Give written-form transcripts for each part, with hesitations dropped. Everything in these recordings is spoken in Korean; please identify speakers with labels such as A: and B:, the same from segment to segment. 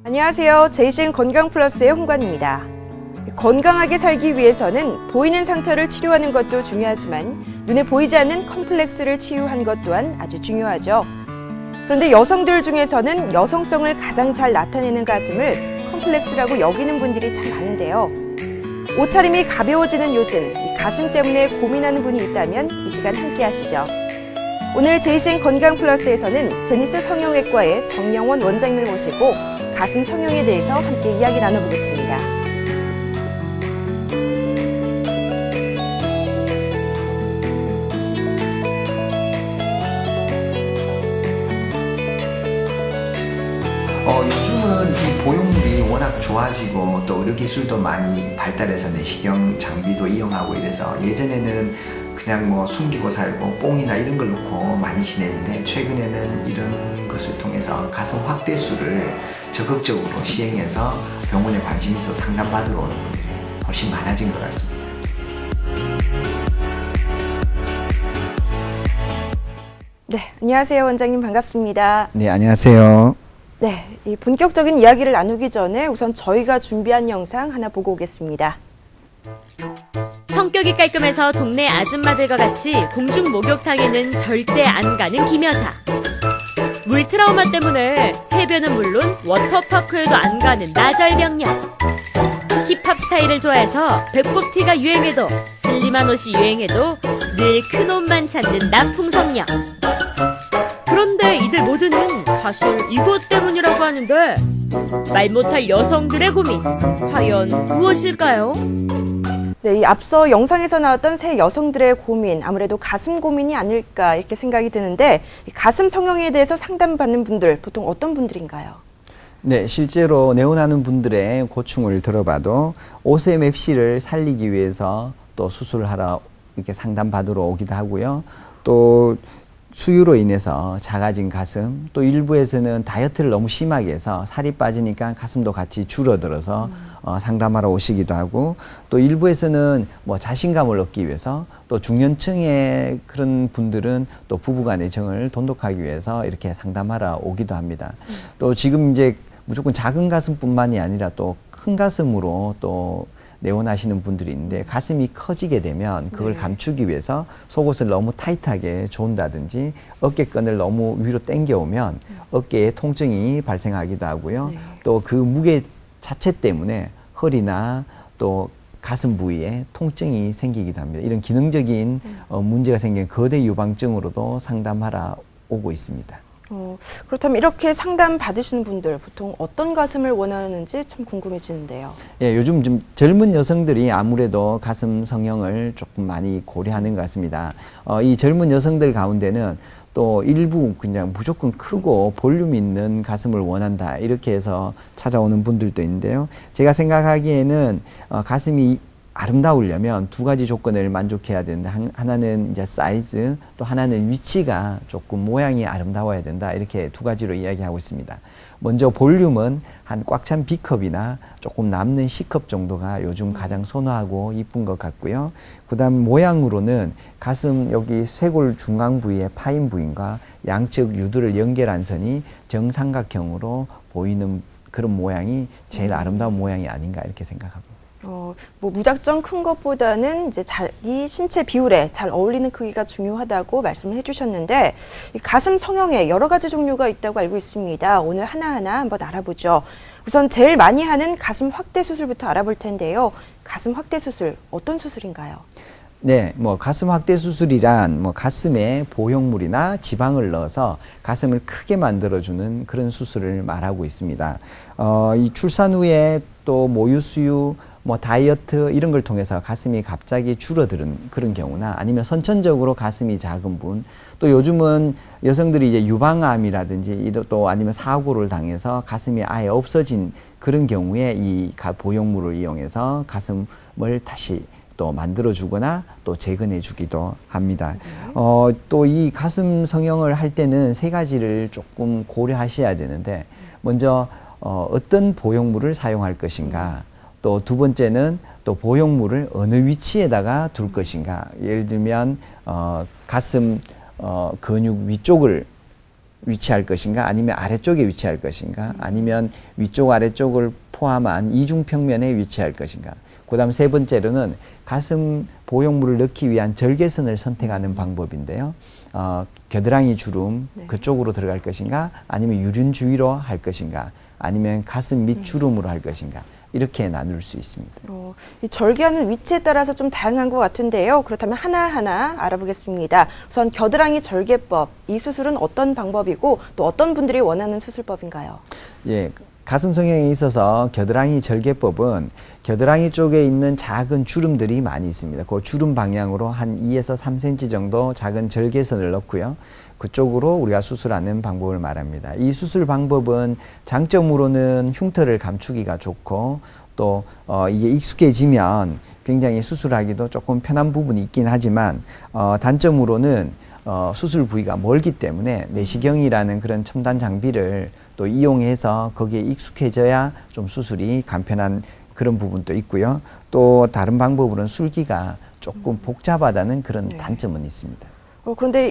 A: 안녕하세요. 제이신 건강플러스의 홍관입니다. 건강하게 살기 위해서는 보이는 상처를 치료하는 것도 중요하지만 눈에 보이지 않는 컴플렉스를 치유한 것 또한 아주 중요하죠. 그런데 여성들 중에서는 여성성을 가장 잘 나타내는 가슴을 컴플렉스라고 여기는 분들이 참 많은데요. 옷차림이 가벼워지는 요즘, 이 가슴 때문에 고민하는 분이 있다면 이 시간 함께 하시죠. 오늘 제이신 건강플러스에서는 제니스 성형외과의 정영원 원장님을 모시고 가슴 성형에 대해서 함께 이야기 나눠보겠습니다.
B: 요즘은 이 보형물이 워낙 좋아지고 또 의료기술도 많이 발달해서 내시경 장비도 이용하고 이래서 예전에는 그냥 뭐 숨기고 살고 뽕이나 이런 걸 넣고 많이 지냈는데 최근에는 이런 것을 통해서 가슴 확대술을 적극적으로 시행해서 병원에 관심 있어 상담받으러 오는 분들이 훨씬 많아진 것 같습니다.
A: 네, 안녕하세요. 원장님 반갑습니다.
C: 네, 안녕하세요.
A: 네, 이 본격적인 이야기를 나누기 전에 우선 저희가 준비한 영상 하나 보고 오겠습니다.
D: 성격이 깔끔해서 동네 아줌마들과 같이 공중 목욕탕에는 절대 안 가는 김 여사. 물 트라우마 때문에 해변은 물론 워터파크에도 안 가는 나절병녀. 힙합 스타일을 좋아해서 백복티가 유행해도 슬림한 옷이 유행해도 늘 큰 옷만 찾는 남풍성녀. 그런데 이들 모두는 사실 이것 때문이라고 하는데 말 못할 여성들의 고민, 과연 무엇일까요?
A: 네, 이 앞서 영상에서 나왔던 세 여성들의 고민, 아무래도 가슴 고민이 아닐까 이렇게 생각이 드는데 가슴 성형에 대해서 상담받는 분들 보통 어떤 분들인가요?
C: 네, 실제로 내원하는 분들의 고충을 들어봐도 OCMFC를 살리기 위해서 또 수술을 하러 이렇게 상담받으러 오기도 하고요. 또 수유로 인해서 작아진 가슴, 또 일부에서는 다이어트를 너무 심하게 해서 살이 빠지니까 가슴도 같이 줄어들어서 상담하러 오시기도 하고, 또 일부에서는 뭐 자신감을 얻기 위해서, 또 중년층의 그런 분들은 또 부부간의 정을 돈독하기 위해서 이렇게 상담하러 오기도 합니다. 또 지금 이제 무조건 작은 가슴뿐만이 아니라 또 큰 가슴으로 또 내원하시는 분들이 있는데 가슴이 커지게 되면 그걸 감추기 위해서 속옷을 너무 타이트하게 조은다든지 어깨끈을 너무 위로 당겨오면 어깨에 통증이 발생하기도 하고요. 또 그 무게 자체 때문에 허리나 또 가슴 부위에 통증이 생기기도 합니다. 이런 기능적인 문제가 생긴 거대 유방증으로도 상담하러 오고 있습니다.
A: 그렇다면 이렇게 상담 받으시는 분들 보통 어떤 가슴을 원하는지 참 궁금해지는데요.
C: 예, 요즘 좀 젊은 여성들이 아무래도 가슴 성형을 조금 많이 고려하는 것 같습니다. 이 젊은 여성들 가운데는 또 일부 그냥 무조건 크고 볼륨 있는 가슴을 원한다 이렇게 해서 찾아오는 분들도 있는데요. 제가 생각하기에는 가슴이 아름다우려면 두 가지 조건을 만족해야 된다. 하나는 이제 사이즈, 또 하나는 위치가 조금 모양이 아름다워야 된다. 이렇게 두 가지로 이야기하고 있습니다. 먼저 볼륨은 한 꽉 찬 B컵이나 조금 남는 C컵 정도가 요즘 가장 선호하고 이쁜 것 같고요. 그 다음 모양으로는 가슴 여기 쇄골 중앙 부위의 파인 부위과 양측 유두를 연결한 선이 정삼각형으로 보이는 그런 모양이 제일 아름다운 모양이 아닌가 이렇게 생각합니다.
A: 뭐 무작정 큰 것보다는 이제 자기 신체 비율에 잘 어울리는 크기가 중요하다고 말씀을 해주셨는데 이 가슴 성형에 여러 가지 종류가 있다고 알고 있습니다. 오늘 하나하나 한번 알아보죠. 우선 제일 많이 하는 가슴 확대 수술부터 알아볼 텐데요. 가슴 확대 수술 어떤 수술인가요?
C: 네, 뭐 가슴 확대 수술이란 뭐 가슴에 보형물이나 지방을 넣어서 가슴을 크게 만들어주는 그런 수술을 말하고 있습니다. 이 출산 후에 또 모유 수유 뭐 다이어트 이런 걸 통해서 가슴이 갑자기 줄어드는 그런 경우나 아니면 선천적으로 가슴이 작은 분, 또 요즘은 여성들이 이제 유방암이라든지 또 아니면 사고를 당해서 가슴이 아예 없어진 그런 경우에 이 보형물을 이용해서 가슴을 다시 또 만들어주거나 또 재건해주기도 합니다. 또 이 가슴 성형을 할 때는 세 가지를 조금 고려하셔야 되는데 먼저 어떤 보형물을 사용할 것인가, 또 두 번째는 또 보형물을 어느 위치에다가 둘 것인가. 예를 들면 가슴 근육 위쪽을 위치할 것인가, 아니면 아래쪽에 위치할 것인가, 아니면 위쪽 아래쪽을 포함한 이중 평면에 위치할 것인가. 그다음 세 번째로는 가슴 보형물을 넣기 위한 절개선을 선택하는 방법인데요. 겨드랑이 주름 그쪽으로 들어갈 것인가, 아니면 유륜 주위로 할 것인가, 아니면 가슴 밑 주름으로 할 것인가, 이렇게 나눌 수 있습니다.
A: 이 절개하는 위치에 따라서 좀 다양한 것 같은데요. 그렇다면 하나하나 알아보겠습니다. 우선 겨드랑이 절개법, 이 수술은 어떤 방법이고 또 어떤 분들이 원하는 수술법인가요?
C: 예, 가슴 성형에 있어서 겨드랑이 절개법은 겨드랑이 쪽에 있는 작은 주름들이 많이 있습니다. 그 주름 방향으로 한 2에서 3cm 정도 작은 절개선을 넣고요. 그쪽으로 우리가 수술하는 방법을 말합니다. 이 수술 방법은 장점으로는 흉터를 감추기가 좋고 또 이게 익숙해지면 굉장히 수술하기도 조금 편한 부분이 있긴 하지만 단점으로는 수술 부위가 멀기 때문에 내시경이라는 그런 첨단 장비를 또 이용해서 거기에 익숙해져야 좀 수술이 간편한 그런 부분도 있고요. 또 다른 방법으로는 술기가 조금 복잡하다는 그런 단점은 있습니다.
A: 그런데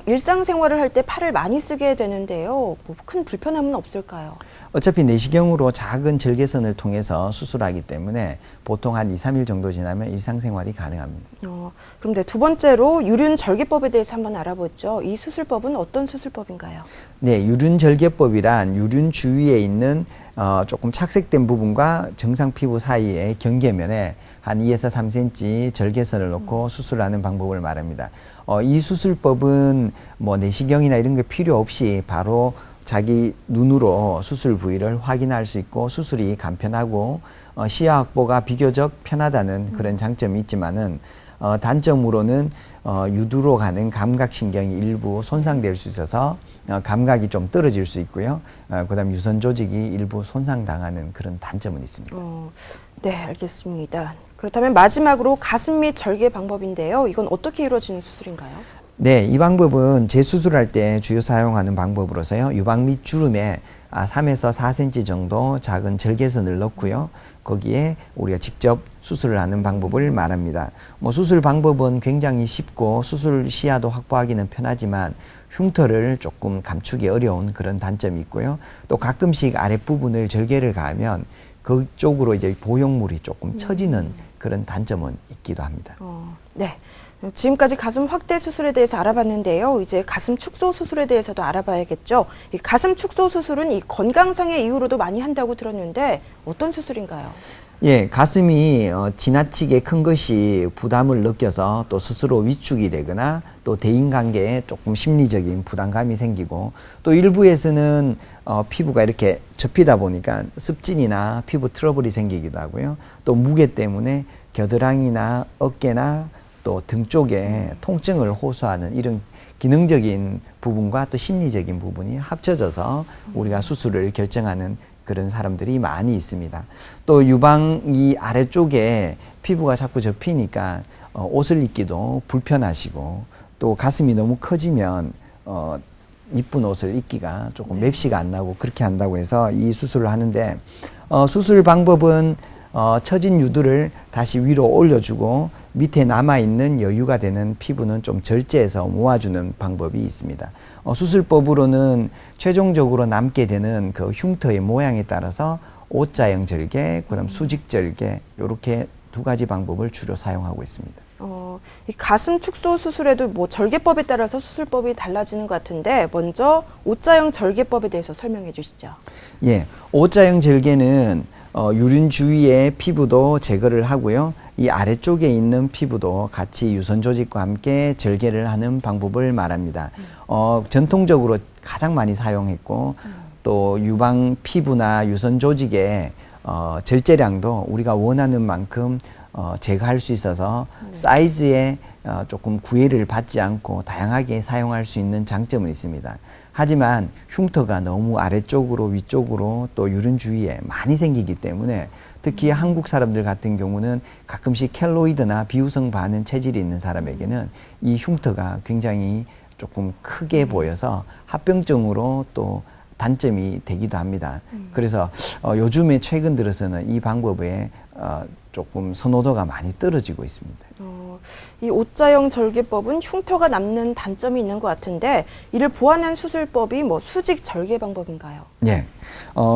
A: 일상생활을 할 때 팔을 많이 쓰게 되는데요. 뭐 큰 불편함은 없을까요?
C: 어차피 내시경으로 작은 절개선을 통해서 수술하기 때문에 보통 한 2, 3일 정도 지나면 일상생활이 가능합니다.
A: 그런데 두 번째로 유륜 절개법에 대해서 한번 알아보죠. 이 수술법은 어떤 수술법인가요?
C: 네, 유륜 절개법이란 유륜 주위에 있는 조금 착색된 부분과 정상 피부 사이의 경계면에 한 2에서 3cm 절개선을 놓고 수술하는 방법을 말합니다. 이 수술법은 뭐 내시경이나 이런 게 필요 없이 바로 자기 눈으로 수술 부위를 확인할 수 있고 수술이 간편하고 시야 확보가 비교적 편하다는 그런 장점이 있지만은 단점으로는 유두로 가는 감각신경이 일부 손상될 수 있어서 감각이 좀 떨어질 수 있고요. 그다음 유선 조직이 일부 손상당하는 그런 단점은 있습니다.
A: 네, 알겠습니다. 그렇다면 마지막으로 가슴 밑 절개 방법인데요. 이건 어떻게 이루어지는 수술인가요?
C: 네, 이 방법은 재수술할 때 주요 사용하는 방법으로서요. 유방 밑 주름에 3에서 4cm 정도 작은 절개선을 넣고요. 거기에 우리가 직접 수술을 하는 방법을 말합니다. 뭐 수술 방법은 굉장히 쉽고 수술 시야도 확보하기는 편하지만 흉터를 조금 감추기 어려운 그런 단점이 있고요. 또 가끔씩 아랫부분을 절개를 가하면 그쪽으로 이제 보형물이 조금 처지는 그런 단점은 있기도 합니다.
A: 네. 지금까지 가슴 확대 수술에 대해서 알아봤는데요. 이제 가슴 축소 수술에 대해서도 알아봐야겠죠. 이 가슴 축소 수술은 이 건강상의 이유로도 많이 한다고 들었는데 어떤 수술인가요?
C: 예, 가슴이 지나치게 큰 것이 부담을 느껴서 또 스스로 위축이 되거나 또 대인관계에 조금 심리적인 부담감이 생기고 또 일부에서는 피부가 이렇게 접히다 보니까 습진이나 피부 트러블이 생기기도 하고요. 또 무게 때문에 겨드랑이나 어깨나 또 등 쪽에 통증을 호소하는 이런 기능적인 부분과 또 심리적인 부분이 합쳐져서 우리가 수술을 결정하는 그런 사람들이 많이 있습니다. 또 유방 이 아래쪽에 피부가 자꾸 접히니까 옷을 입기도 불편하시고 또 가슴이 너무 커지면 이쁜 옷을 입기가 조금 맵시가 안 나고 그렇게 한다고 해서 이 수술을 하는데 수술 방법은 처진 유두를 다시 위로 올려주고 밑에 남아있는 여유가 되는 피부는 좀 절제해서 모아주는 방법이 있습니다. 수술법으로는 최종적으로 남게 되는 그 흉터의 모양에 따라서 O자형 절개, 그다음 수직 절개 이렇게 두 가지 방법을 주로 사용하고 있습니다.
A: 이 가슴 축소 수술에도 뭐 절개법에 따라서 수술법이 달라지는 것 같은데 먼저 O자형 절개법에 대해서 설명해 주시죠.
C: 예, O자형 절개는 유륜 주위의 피부도 제거를 하고요. 이 아래쪽에 있는 피부도 같이 유선 조직과 함께 절개를 하는 방법을 말합니다. 전통적으로 가장 많이 사용했고 또 유방 피부나 유선 조직의 절제량도 우리가 원하는 만큼 제거할 수 있어서 사이즈에 조금 구애를 받지 않고 다양하게 사용할 수 있는 장점은 있습니다. 하지만 흉터가 너무 아래쪽으로 위쪽으로 또 유륜 주위에 많이 생기기 때문에 특히 한국 사람들 같은 경우는 가끔씩 켈로이드나 비유성 반응 체질이 있는 사람에게는 이 흉터가 굉장히 조금 크게 보여서 합병증으로 또 단점이 되기도 합니다. 그래서 요즘에 최근 들어서는 이 방법에 조금 선호도가 많이 떨어지고 있습니다.
A: 이 O자형 절개법은 흉터가 남는 단점이 있는 것 같은데 이를 보완한 수술법이 뭐 수직 절개 방법인가요?
C: 네.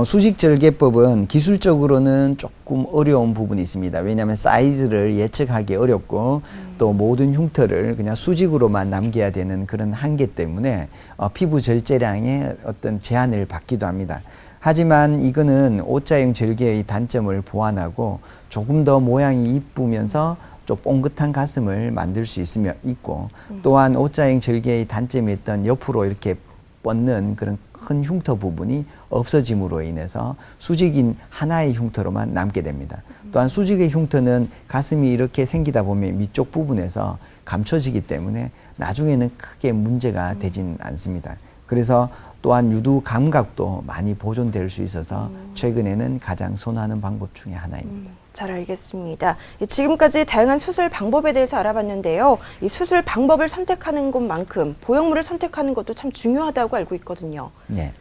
C: 수직 절개법은 기술적으로는 조금 어려운 부분이 있습니다. 왜냐하면 사이즈를 예측하기 어렵고 또 모든 흉터를 그냥 수직으로만 남겨야 되는 그런 한계 때문에 피부 절제량에 어떤 제한을 받기도 합니다. 하지만 이거는 O자형 절개의 단점을 보완하고 조금 더 모양이 이쁘면서 좀 뽕긋한 가슴을 만들 수 있고 또한 O자형 절개의 단점이었던 옆으로 이렇게 뻗는 그런 큰 흉터 부분이 없어짐으로 인해서 수직인 하나의 흉터로만 남게 됩니다. 또한 수직의 흉터는 가슴이 이렇게 생기다 보면 밑쪽 부분에서 감춰지기 때문에 나중에는 크게 문제가 되진 않습니다. 그래서 또한 유두 감각도 많이 보존될 수 있어서 최근에는 가장 선호하는 방법 중에 하나입니다.
A: 잘 알겠습니다. 지금까지 다양한 수술 방법에 대해서 알아봤는데요. 이 수술 방법을 선택하는 것만큼 보형물을 선택하는 것도 참 중요하다고 알고 있거든요.
C: 네.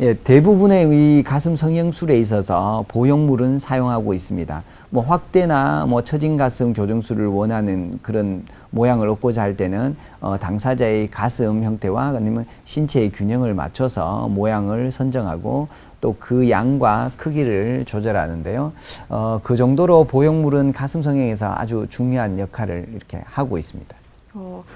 C: 예, 대부분의 이 가슴 성형술에 있어서 보형물은 사용하고 있습니다. 뭐 확대나 뭐 처진 가슴 교정술을 원하는 그런 모양을 얻고자 할 때는 당사자의 가슴 형태와 아니면 신체의 균형을 맞춰서 모양을 선정하고 또 그 양과 크기를 조절하는데요. 그 정도로 보형물은 가슴 성형에서 아주 중요한 역할을 이렇게 하고 있습니다.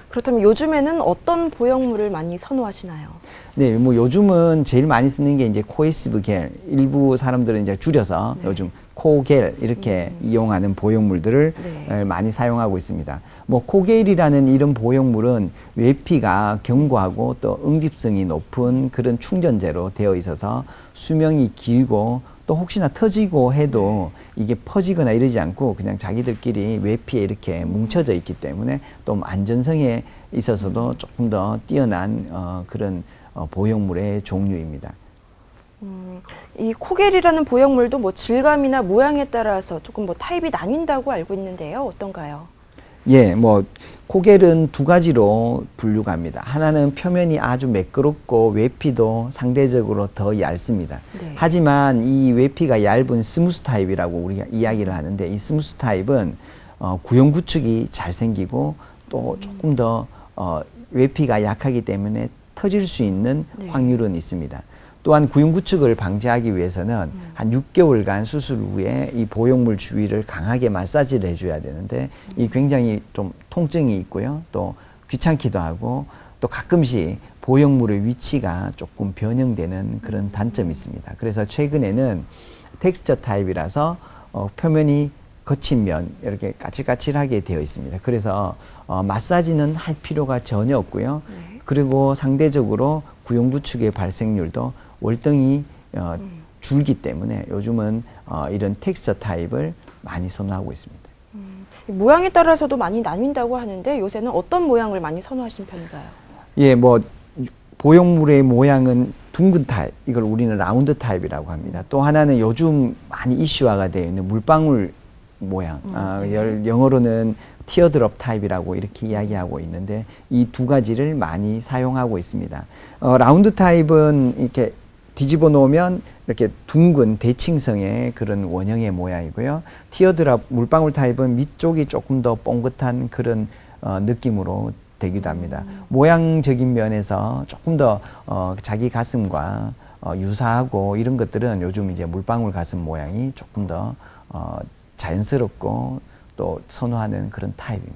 A: 그렇다면 요즘에는 어떤 보형물을 많이 선호하시나요?
C: 네, 뭐 요즘은 제일 많이 쓰는 게 이제 코에시브 겔, 일부 사람들은 이제 줄여서 요즘 코겔 이렇게 이용하는 보형물들을 많이 사용하고 있습니다. 뭐 코겔이라는 이런 보형물은 외피가 견고하고 또 응집성이 높은 그런 충전재로 되어 있어서 수명이 길고 또 혹시나 터지고 해도 이게 퍼지거나 이러지 않고 그냥 자기들끼리 외피에 이렇게 뭉쳐져 있기 때문에 또 안전성에 있어서도 조금 더 뛰어난 그런 보형물의 종류입니다.
A: 이 코겔이라는 보형물도 뭐 질감이나 모양에 따라서 조금 뭐 타입이 나뉜다고 알고 있는데요. 어떤가요?
C: 예, 뭐 코겔은 두 가지로 분류가 합니다. 하나는 표면이 아주 매끄럽고 외피도 상대적으로 더 얇습니다.
A: 네.
C: 하지만 이 외피가 얇은 스무스 타입이라고 우리가 이야기를 하는데 이 스무스 타입은 구형 구축이 잘 생기고 또 조금 더 외피가 약하기 때문에 터질 수 있는 확률은 있습니다. 또한 구형 구축을 방지하기 위해서는 한 6개월간 수술 후에 이 보형물 주위를 강하게 마사지를 해줘야 되는데 이 굉장히 좀 통증이 있고요. 또 귀찮기도 하고 또 가끔씩 보형물의 위치가 조금 변형되는 그런 단점이 있습니다. 그래서 최근에는 텍스처 타입이라서 표면이 거친 면 이렇게 까칠까칠하게 되어 있습니다. 그래서 마사지는 할 필요가 전혀 없고요. 그리고 상대적으로 구형 구축의 발생률도 월등히 줄기 때문에 요즘은 이런 텍스처 타입을 많이 선호하고 있습니다.
A: 모양에 따라서도 많이 나뉜다고 하는데 요새는 어떤 모양을 많이 선호하시는 편인가요?
C: 예, 뭐 보형물의 모양은 둥근 타입, 이걸 우리는 라운드 타입이라고 합니다. 또 하나는 요즘 많이 이슈화가 되어 있는 물방울 모양, 영어로는 티어드롭 타입이라고 이렇게 이야기하고 있는데 이 두 가지를 많이 사용하고 있습니다. 라운드 타입은 이렇게 뒤집어 놓으면 이렇게 둥근 대칭성의 그런 원형의 모양이고요. 티어드롭 물방울 타입은 밑쪽이 조금 더 뽕긋한 그런 느낌으로 되기도 합니다. 모양적인 면에서 조금 더 자기 가슴과 유사하고 이런 것들은 요즘 이제 물방울 가슴 모양이 조금 더 자연스럽고 또 선호하는 그런 타입입니다.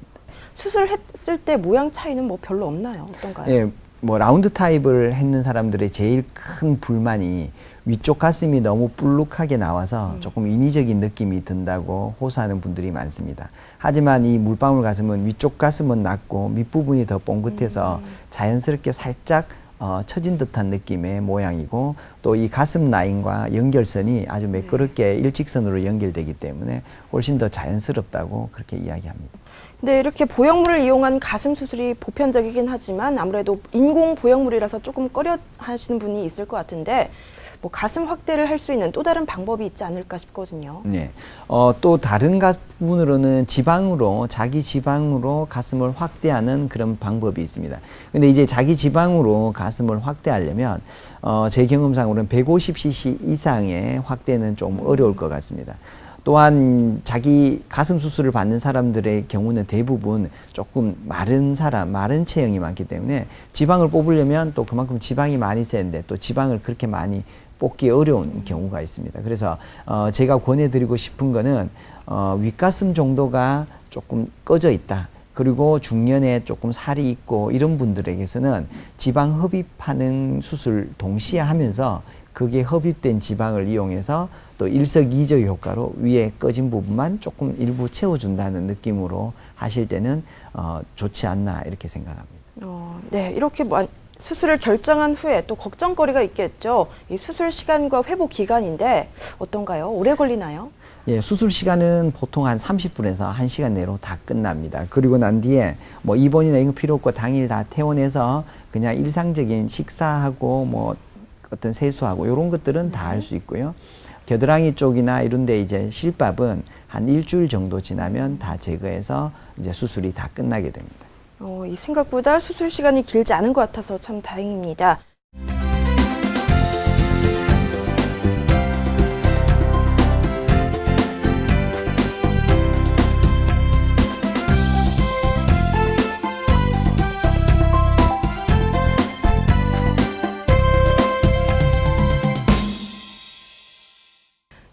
A: 수술했을 때 모양 차이는 뭐 별로 없나요? 어떤가요?
C: 예, 뭐 라운드 타입을 했는 사람들의 제일 큰 불만이 위쪽 가슴이 너무 불룩하게 나와서 조금 인위적인 느낌이 든다고 호소하는 분들이 많습니다. 하지만 이 물방울 가슴은 위쪽 가슴은 낮고 밑부분이 더 뽕긋해서 자연스럽게 살짝 처진 듯한 느낌의 모양이고 또 이 가슴 라인과 연결선이 아주 매끄럽게 일직선으로 연결되기 때문에 훨씬 더 자연스럽다고 그렇게 이야기합니다.
A: 네, 이렇게 보형물을 이용한 가슴 수술이 보편적이긴 하지만 아무래도 인공 보형물이라서 조금 꺼려 하시는 분이 있을 것 같은데 뭐 가슴 확대를 할 수 있는 또 다른 방법이 있지 않을까 싶거든요.
C: 네. 또 다른 부분으로는 자기 지방으로 가슴을 확대하는 그런 방법이 있습니다. 근데 이제 자기 지방으로 가슴을 확대하려면 제 경험상으로는 150cc 이상의 확대는 좀 어려울 것 같습니다. 또한 자기 가슴 수술을 받는 사람들의 경우는 대부분 조금 마른 체형이 많기 때문에 지방을 뽑으려면 또 그만큼 지방이 많이 세는데 또 지방을 그렇게 많이 뽑기 어려운 경우가 있습니다. 그래서 제가 권해드리고 싶은 거는 윗가슴 정도가 조금 꺼져 있다. 그리고 중년에 조금 살이 있고 이런 분들에게서는 지방 흡입하는 수술 동시에 하면서 그게 흡입된 지방을 이용해서 또 일석이조 효과로 위에 꺼진 부분만 조금 일부 채워준다는 느낌으로 하실 때는 좋지 않나 이렇게 생각합니다.
A: 네, 이렇게 수술을 결정한 후에 또 걱정거리가 있겠죠. 이 수술 시간과 회복 기간인데 어떤가요? 오래 걸리나요?
C: 예, 수술 시간은 보통 한 30분에서 1시간 내로 다 끝납니다. 그리고 난 뒤에 뭐 입원이나 이런 거 필요 없고 당일 다 퇴원해서 그냥 일상적인 식사하고 뭐 어떤 세수하고 이런 것들은 다 할 수 있고요. 겨드랑이 쪽이나 이런 데 이제 실밥은 한 일주일 정도 지나면 다 제거해서 이제 수술이 다 끝나게 됩니다.
A: 이 생각보다 수술 시간이 길지 않은 것 같아서 참 다행입니다.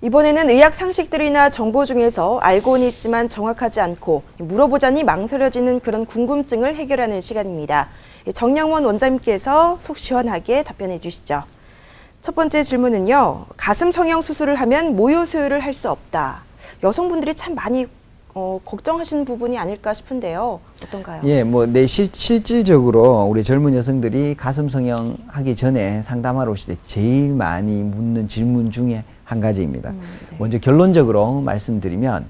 A: 이번에는 의학 상식들이나 정보 중에서 알고는 있지만 정확하지 않고 물어보자니 망설여지는 그런 궁금증을 해결하는 시간입니다. 정영원 원장님께서 속 시원하게 답변해 주시죠. 첫 번째 질문은요. 가슴 성형 수술을 하면 모유 수유를 할 수 없다. 여성분들이 참 많이 걱정하시는 부분이 아닐까 싶은데요. 어떤가요?
C: 예, 실질적으로 우리 젊은 여성들이 가슴 성형하기 전에 상담하러 오실 때 제일 많이 묻는 질문 중에 한 가지입니다.
A: 네.
C: 먼저 결론적으로 말씀드리면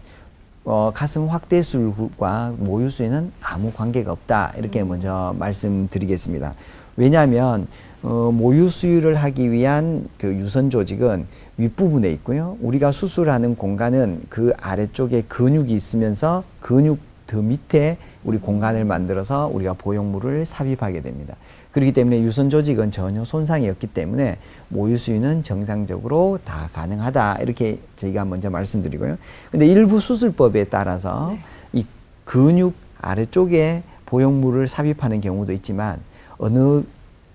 C: 가슴 확대술과 모유수에는 아무 관계가 없다. 이렇게 먼저 말씀드리겠습니다. 왜냐하면 모유수유를 하기 위한 그 유선 조직은 윗부분에 있고요. 우리가 수술하는 공간은 그 아래쪽에 근육이 있으면서 근육 더 밑에 우리 공간을 만들어서 우리가 보형물을 삽입하게 됩니다. 그렇기 때문에 유선 조직은 전혀 손상이 없기 때문에 모유수유는 정상적으로 다 가능하다. 이렇게 저희가 먼저 말씀드리고요. 근데 일부 수술법에 따라서 이 근육 아래쪽에 보형물을 삽입하는 경우도 있지만 어느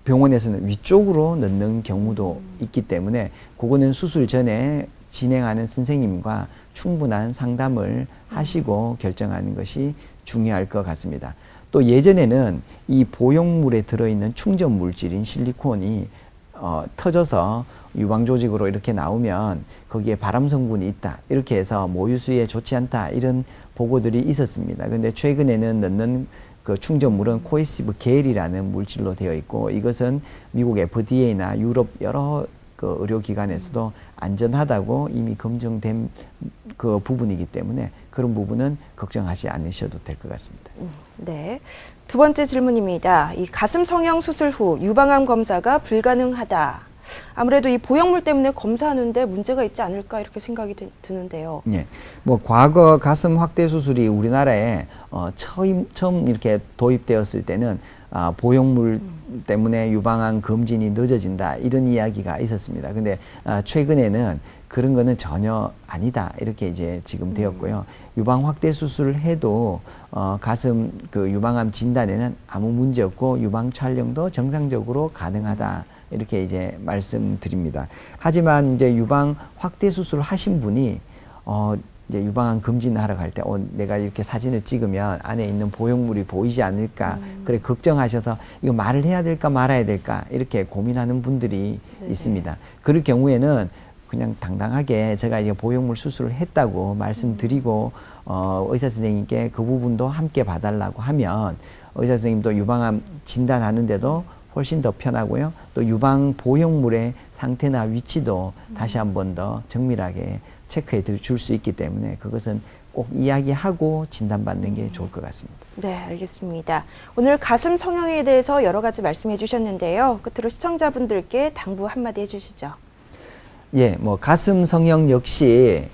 C: 병원에서는 위쪽으로 넣는 경우도 있기 때문에 그거는 수술 전에 진행하는 선생님과 충분한 상담을 하시고 결정하는 것이 중요할 것 같습니다. 또 예전에는 이 보형물에 들어있는 충전 물질인 실리콘이 터져서 유방 조직으로 이렇게 나오면 거기에 발암 성분이 있다. 이렇게 해서 모유수유에 좋지 않다. 이런 보고들이 있었습니다. 근데 최근에는 넣는 그 충전물은 코에시브 겔이라는 물질로 되어 있고 이것은 미국 FDA나 유럽 여러 그 의료기관에서도 안전하다고 이미 검증된 그 부분이기 때문에 그런 부분은 걱정하지 않으셔도 될 것 같습니다.
A: 네. 두 번째 질문입니다. 이 가슴 성형 수술 후 유방암 검사가 불가능하다. 아무래도 이 보형물 때문에 검사하는데 문제가 있지 않을까 이렇게 생각이 드는데요.
C: 예. 과거 가슴 확대 수술이 우리나라에 처음 이렇게 도입되었을 때는 보형물 때문에 유방암 검진이 늦어진다 이런 이야기가 있었습니다. 근데 최근에는 그런 거는 전혀 아니다 이렇게 이제 지금 되었고요. 유방 확대 수술을 해도 가슴 그 유방암 진단에는 아무 문제 없고 유방 촬영도 정상적으로 가능하다. 이렇게 이제 말씀드립니다. 하지만 이제 유방 확대 수술을 하신 분이 이제 유방암 검진을 하러 갈 때 내가 이렇게 사진을 찍으면 안에 있는 보형물이 보이지 않을까 그래 걱정하셔서 이거 말을 해야 될까 말아야 될까 이렇게 고민하는 분들이 있습니다. 그럴 경우에는 그냥 당당하게 제가 이제 보형물 수술을 했다고 말씀드리고 의사 선생님께 그 부분도 함께 봐달라고 하면 의사 선생님도 유방암 진단하는데도 훨씬 더 편하고요. 또 유방 보형물의 상태나 위치도 다시 한 번 더 정밀하게 체크해 줄 수 있기 때문에 그것은 꼭 이야기하고 진단받는 게 좋을 것 같습니다.
A: 네, 알겠습니다. 오늘 가슴 성형에 대해서 여러 가지 말씀해 주셨는데요. 끝으로 시청자분들께 당부 한마디 해주시죠.
C: 예, 가슴 성형 역시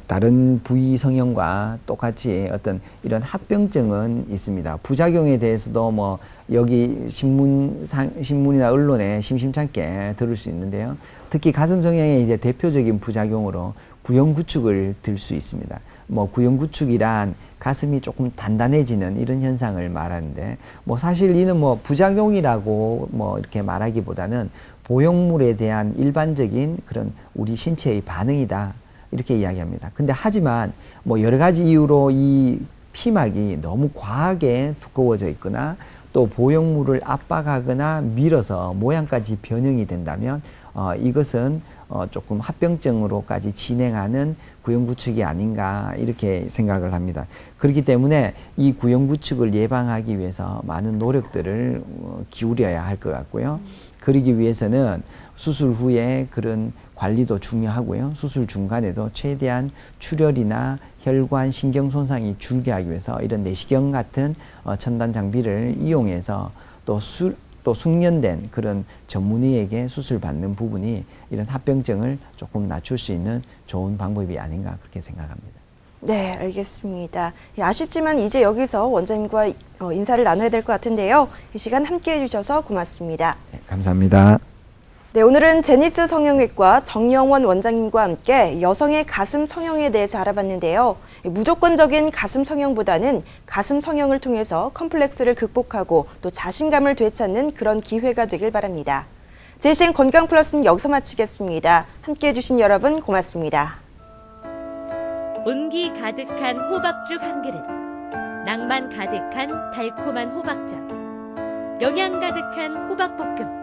C: 다른 부위 성형과 똑같이 어떤 이런 합병증은 있습니다. 부작용에 대해서도 뭐 여기 신문이나 언론에 심심찮게 들을 수 있는데요. 특히 가슴 성형의 이제 대표적인 부작용으로 구형구축을 들 수 있습니다. 뭐 구형구축이란 가슴이 조금 단단해지는 이런 현상을 말하는데, 뭐 사실 이는 뭐 부작용이라고 뭐 이렇게 말하기보다는 보형물에 대한 일반적인 그런 우리 신체의 반응이다, 이렇게 이야기합니다. 근데 하지만 뭐 여러 가지 이유로 이 피막이 너무 과하게 두꺼워져 있거나 또 보형물을 압박하거나 밀어서 모양까지 변형이 된다면 이것은 조금 합병증으로까지 진행하는 구형구축이 아닌가, 이렇게 생각을 합니다. 그렇기 때문에 이 구형구축을 예방하기 위해서 많은 노력들을 기울여야 할 것 같고요. 그러기 위해서는 수술 후에 그런 관리도 중요하고요. 수술 중간에도 최대한 출혈이나 혈관 신경 손상이 줄게 하기 위해서 이런 내시경 같은 첨단 장비를 이용해서 또 숙련된 그런 전문의에게 수술받는 부분이 이런 합병증을 조금 낮출 수 있는 좋은 방법이 아닌가, 그렇게 생각합니다.
A: 네, 알겠습니다. 아쉽지만 이제 여기서 원장님과 인사를 나눠야 될 것 같은데요. 이 시간 함께해 주셔서 고맙습니다.
C: 네, 감사합니다.
A: 네, 오늘은 제니스 성형외과 정영원 원장님과 함께 여성의 가슴 성형에 대해서 알아봤는데요. 무조건적인 가슴 성형보다는 가슴 성형을 통해서 컴플렉스를 극복하고 또 자신감을 되찾는 그런 기회가 되길 바랍니다. 제이신 건강 플러스는 여기서 마치겠습니다. 함께해 주신 여러분 고맙습니다.
D: 온기 가득한 호박죽 한 그릇, 낭만 가득한 달콤한 호박전, 영양 가득한 호박볶음.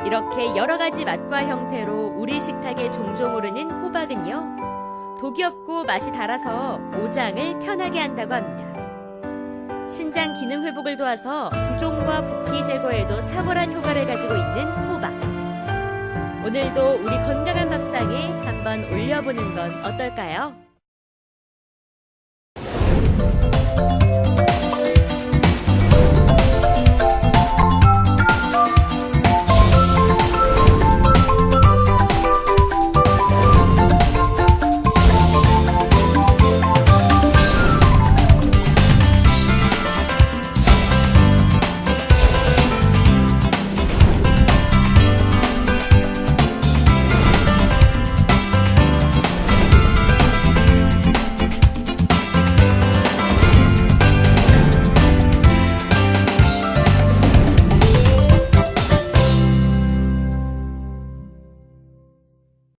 D: 이렇게 여러 가지 맛과 형태로 우리 식탁에 종종 오르는 호박은요, 독이 없고 맛이 달아서 모장을 편하게 한다고 합니다. 신장 기능 회복을 도와서 부종과 붓기 제거에도 탁월한 효과를 가지고 있는 호박. 오늘도 우리 건강한 밥상에 한번 올려보는 건 어떨까요?